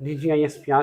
DGISPR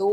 2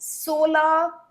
16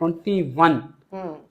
21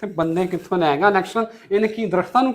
ਤੇ ਬੰਦੇ ਕਿੱਥੋਂ ਲੈਗਾ ਇਲੈਕਸ਼ਨ? ਇਹਨੇ ਕੀ ਦਰਖਤਾਂ ਨੂੰ,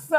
So,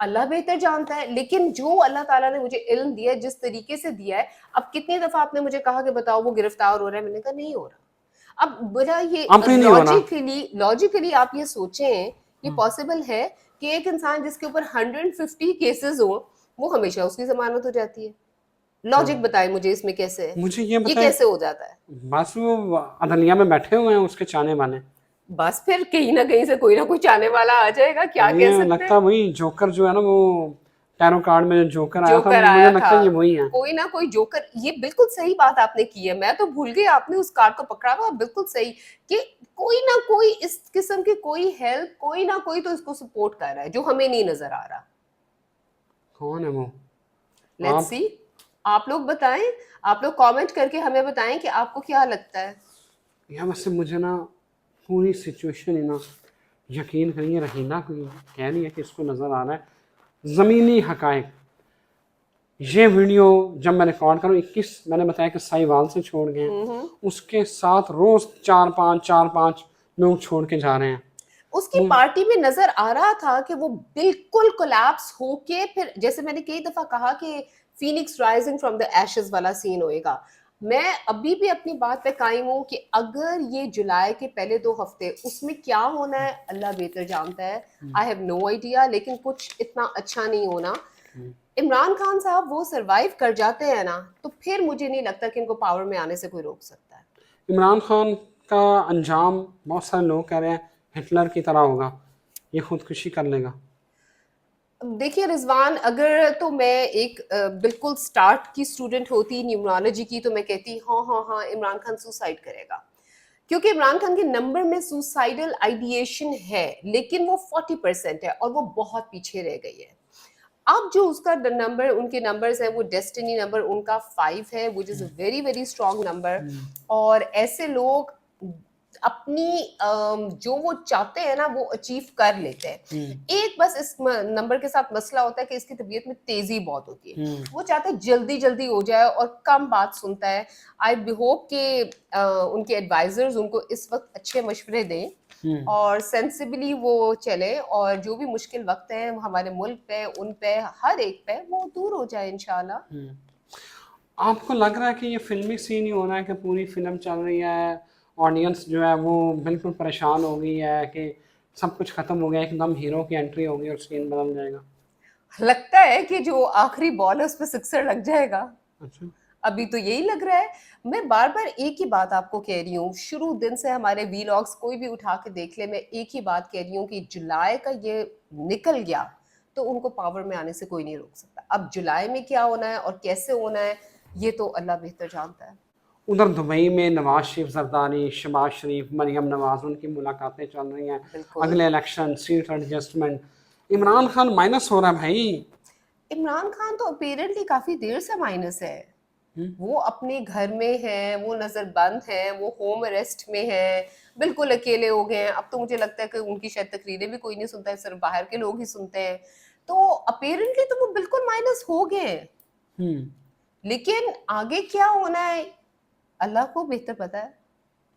اللہ بہتر جانتا ہے، لیکن جو اللہ تعالیٰ نے مجھے علم دیا ہے جس طریقے سے دیا ہے، اب کتنی دفعہ آپ نے مجھے کہا کہ بتاؤ وہ گرفتار ہو رہا ہے، میں نے کہا نہیں ہو رہا. اب بڑا یہ اب بھی نہیں ہو رہا. لاجیکلی آپ یہ سوچیں، یہ پاسبل ہے کہ ایک انسان جس کے اوپر 150 کیسز ہوں وہ ہمیشہ اس کی ضمانت ہو جاتی ہے؟ لاجک بتائیں مجھے اس میں کیسے ہے، مجھے یہ یہ بتائیں، کیسے ہو جاتا ہے؟ بس وہ عدلیہ میں بیٹھے ہوئے ہیں اس کے چاہنے والے. بس پھر کہیں نہ کہیں سے کوئی نہ کوئی چاہنے والا آ جائے گا، کیا کہہ یہ سکتے لگتا ہیں. ہے وہی جوکر جو ہے نا، وہ ٹیرو کارڈ میں جو جوکر آیا تھا، جوکر مجھے آیا لگتا تھا، ہے یہ وہی ہے. کوئی نہ کوئی جوکر. یہ بالکل صحیح بات آپ نے کی ہے، میں تو بھول گئی آپ نے اس کارڈ کو پکڑا ہوا. بالکل صحیح کہ کوئی نہ کوئی اس قسم کی کوئی ہیلپ، کوئی نہ کوئی تو اس کو سپورٹ کر رہا ہے جو ہمیں نہیں نظر آ رہا. کون ہے وہ؟ Let's see. آپ لوگ بتائیں، آپ لوگ کامنٹ کر کے ہمیں بتائیں کہ آپ کو کیا لگتا ہے. یا ویسے مجھے نا پوری سچویشن ہے نا، یقین کریے رحینہ کو کہہ رہی ہے کہ اس کو نظر آ رہا ہے زمینی حقائق. یہ ویڈیو جب میں ریکارڈ کروں 21 میں نے بتایا کہ سائیوال سے چھوڑ گئے ہیں، اس کے ساتھ روز 4-5 لوگ چھوڑ کے جا رہے ہیں. اس کی پارٹی میں نظر آ رہا تھا کہ وہ بالکل کولیپس ہو کے پھر، جیسے میں نے کئی دفعہ کہا کہ Phoenix rising from the Ashes والا سین ہوئے گا. میں ابھی بھی اپنی بات پہ قائم ہوں کہ اگر یہ جولائی کے پہلے 2 ہفتے اس میں کیا ہونا ہے اللہ بہتر جانتا ہے. آئی ہیو نو آئیڈیا، لیکن کچھ اتنا اچھا نہیں ہونا. عمران خان صاحب وہ سروائیو کر جاتے ہیں نا تو پھر مجھے نہیں لگتا کہ ان کو پاور میں آنے سے کوئی روک سکتا ہے. عمران خان کا انجام بہت سارے لوگ کہہ رہے ہیں ہٹلر کی طرح ہوگا، یہ خودکشی کر لے گا. دیکھیے رضوان، اگر تو میں ایک بالکل سٹارٹ کی اسٹوڈنٹ ہوتی نیورولوجی کی تو میں کہتی ہاں عمران خان سوسائڈ کرے گا، کیونکہ عمران خان کے نمبر میں سوسائڈل آئیڈیشن ہے لیکن وہ 40% ہے اور وہ بہت پیچھے رہ گئی ہے. اب جو اس کا نمبر، ان کے نمبرز ہیں، وہ ڈیسٹینی نمبر ان کا 5 ہے which is a very very strong number. اور ایسے لوگ اپنی جو وہ چاہتے ہیں نا وہ اچیو کر لیتے ہیں. ایک بس اس نمبر کے ساتھ مسئلہ ہوتا ہے کہ اس کی طبیعت میں تیزی بہت ہوتی ہے، وہ چاہتے ہیں جلدی جلدی ہو جائے اور کم بات سنتا ہے. آئی ہوپ کہ ان کے ایڈوائزرز ان کو اس وقت اچھے مشورے دیں اور سینسبلی وہ چلے، اور جو بھی مشکل وقت ہے ہمارے ملک پہ، ان پہ، ہر ایک پہ، وہ دور ہو جائے انشاءاللہ. آپ کو لگ رہا ہے کہ یہ فلمی سین ہی ہو رہا ہے کہ پوری فلم چل رہی ہے، آڈینس جو ہے وہ بالکل پریشان ہو گئی ہے کہ سب کچھ ختم ہو گیا، ایک دم ہیرو کی انٹری ہوگی اور سین بدل جائے گا؟ لگتا ہے کہ جو آخری بال ہے اس پہ سکسر لگ جائے گا. اچھا، ابھی تو یہی لگ رہا ہے. میں بار بار ایک ہی بات آپ کو کہہ رہی ہوں، شروع دن سے ہمارے ویلاگس کوئی بھی اٹھا کے دیکھ لے، میں ایک ہی بات کہہ رہی ہوں کہ جولائی کا یہ نکل گیا تو ان کو پاور میں آنے سے کوئی نہیں روک سکتا. اب جولائی میں کیا ہونا ہے اور کیسے ہونا ہے یہ تو اللہ بہتر جانتا ہے. ادھر دبئی میں نواز شریف زرداری، شہباز شریف، مریم نواز، ان کی ملاقاتیں چل رہی ہیں. بالکل. اگلے election, seat adjustment. Imran Khan minus ہو رہا ہے بھائی. عمران خان تو اپیرنٹلی کافی دیر سے مائنس ہے. وہ اپنے گھر میں ہیں، وہ نظر بند ہیں، وہ ہوم اریسٹ میں ہیں، بالکل اکیلے ہو گئے ہیں. اب تو مجھے لگتا ہے کہ ان کی شاید تقریریں بھی کوئی نہیں سنتا ہے، صرف باہر کے لوگ ہی سنتے ہیں. تو اپیرنٹلی تو وہ بالکل مائنس ہو گئے ہیں، لیکن آگے کیا ہونا ہے اللہ کو بہتر پتا ہے.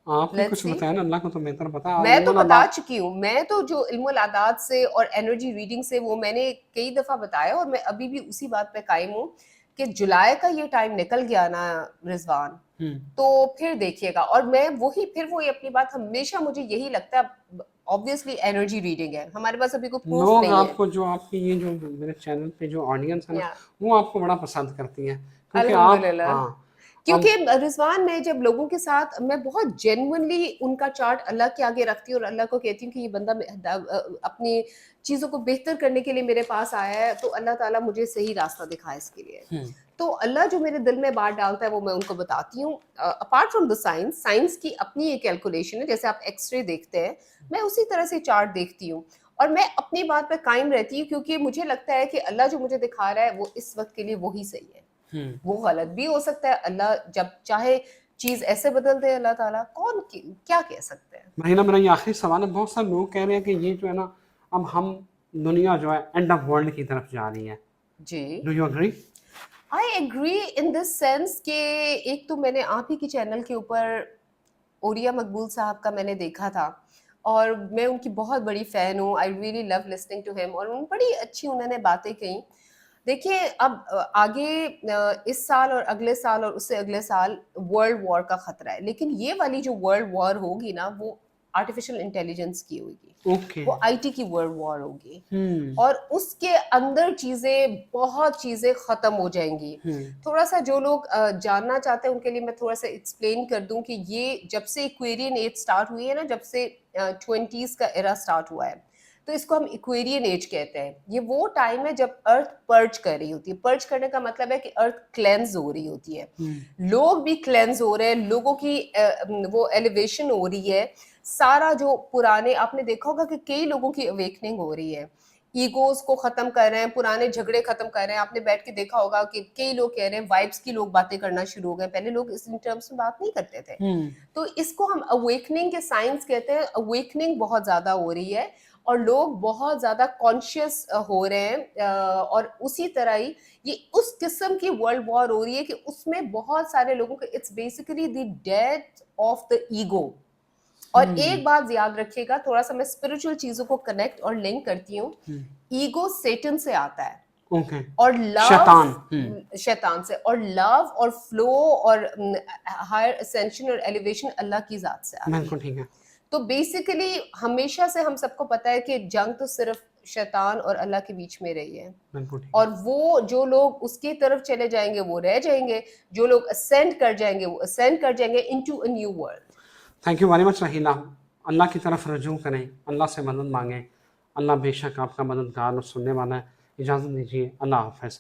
آپ ہی کچھ بتائیں نا، اللہ کو تو بہتر پتا ہے. میں تو بتا چکی ہوں، میں تو جو علم الاعداد سے اور انرجی ریڈنگ سے وہ میں نے کئی دفعہ بتایا اور میں ابھی بھی اسی بات پہ قائم ہوں کہ جولائی کا یہ ٹائم نکل گیا نا رضوان تو پھر دیکھیے گا. اور میں وہی اپنی بات ہمیشہ مجھے یہی لگتا ہے، obviously انرجی ریڈنگ ہے ہمارے پاس، ابھی کوئی پروف لوگ نہیں ہے. آپ کو جو آپ کی یہ جو میرے چینل پہ جو آڈینس ہے نا، Yeah. وہ آپ کو بڑا پسند کرتی ہے کیونکہ آپ الحمدللہ. کیونکہ رضوان میں جب لوگوں کے ساتھ میں بہت جینوئنلی ان کا چارٹ اللہ کے آگے رکھتی ہوں اور اللہ کو کہتی ہوں کہ یہ بندہ اپنی چیزوں کو بہتر کرنے کے لیے میرے پاس آیا ہے تو اللہ تعالیٰ مجھے صحیح راستہ دکھائے اس کے لیے. تو اللہ جو میرے دل میں بات ڈالتا ہے وہ میں ان کو بتاتی ہوں. اپارٹ فرام دا سائنس کی اپنی ایک کیلکولیشن ہے، جیسے آپ ایکس رے دیکھتے ہیں میں اسی طرح سے چارٹ دیکھتی ہوں اور میں اپنی بات پہ قائم رہتی ہوں کیونکہ مجھے لگتا ہے کہ اللہ جو مجھے دکھا رہا ہے وہ اس وقت کے لیے وہی صحیح ہے. وہ غلط بھی ہو سکتا ہے، اللہ جب چاہے چیز ایسے بدل دے اللہ تعالیٰ، کون کیا کہہ سکتے ہیں. میرا یہ آخری سوال ہے، بہت سارے لوگ کہہ رہے ہیں کہ یہ جو ہے نا اب ہم دنیا جو ہے اینڈ آف ورلڈ کی طرف جا رہی ہے. جی do you agree? I agree in this sense کہ ایک تو میں نے آپ ہی کی چینل کے اوپر اوریا مقبول صاحب کا میں نے دیکھا تھا اور میں ان کی بہت بڑی فین ہوں. I really love listening to him, اور بڑی اچھی انہوں نے باتیں کہیں. دیکھیں اب آگے اس سال اور اگلے سال اور اس سے اگلے سال ورلڈ وار کا خطرہ ہے, لیکن یہ والی جو ورلڈ وار ہوگی نا وہ آرٹیفیشیل انٹیلیجنس کی ہوگی, وہ آئی ٹی کی ورلڈ وار ہوگی, اور اس کے اندر بہت چیزیں ختم ہو جائیں گی. تھوڑا سا جو لوگ جاننا چاہتے ہیں ان کے لیے میں تھوڑا سا ایکسپلین کر دوں کہ یہ جب سے ایکویرین ایج سٹارٹ ہوئی ہے نا, جب سے 20s کا ایرا سٹارٹ ہوا ہے, تو اس کو ہم ایکویرین ایج کہتے ہیں. یہ وہ ٹائم ہے جب ارتھ پرچ کر رہی ہوتی ہے. پرچ کرنے کا مطلب ہے کہ ارتھ کلینز ہو رہی ہوتی ہے, لوگ بھی کلینز ہو رہے ہیں, لوگوں کی وہ ایلیویشن ہو رہی ہے. سارا جو پرانے آپ نے دیکھا ہوگا کہ کئی لوگوں کی اویکننگ ہو رہی ہے, ایگوز کو ختم کر رہے ہیں, پرانے جھگڑے ختم کر رہے ہیں. آپ نے بیٹھ کے دیکھا ہوگا کہ کئی لوگ کہہ رہے ہیں وائبس کی لوگ باتیں کرنا شروع ہو گئے, پہلے لوگ اس ٹرمز میں بات نہیں کرتے تھے. تو اس کو ہم اویکننگ کے سائنس کہتے ہیں. اویکننگ بہت زیادہ ہو رہی ہے اور لوگ بہت زیادہ کانشیس ہو رہے ہیں, اور اسی طرح ہی یہ اس قسم کی ورلڈ وار ہو رہی ہے کہ اس میں بہت سارے لوگوں کے it's basically the death of the ego. اور ایک بات یاد رکھیے گا, تھوڑا سا میں اسپرچل چیزوں کو کنیکٹ اور لنک کرتی ہوں. ایگو سیٹن سے آتا ہے, اور لو شیطان سے, اور لو اور فلو اور ہائر اسینشن اور ایلیویشن اللہ کی ذات سے آتی ہے. تو بیسیکلی ہمیشہ سے ہم سب کو پتا ہے کہ جنگ تو صرف شیطان اور اللہ کے بیچ میں رہی ہے, اور وہ جو لوگ اس کی طرف چلے جائیں گے وہ رہ جائیں گے, جو لوگ اسینڈ کر جائیں گے وہ اسینڈ کر جائیں گے into a new world. Thank you very much Raheela. اللہ کی طرف رجوع کریں, اللہ سے مدد مانگیں. اللہ بے شک آپ کا مددگار اور سننے والا ہے. اجازت دیجیے, اللہ حافظ.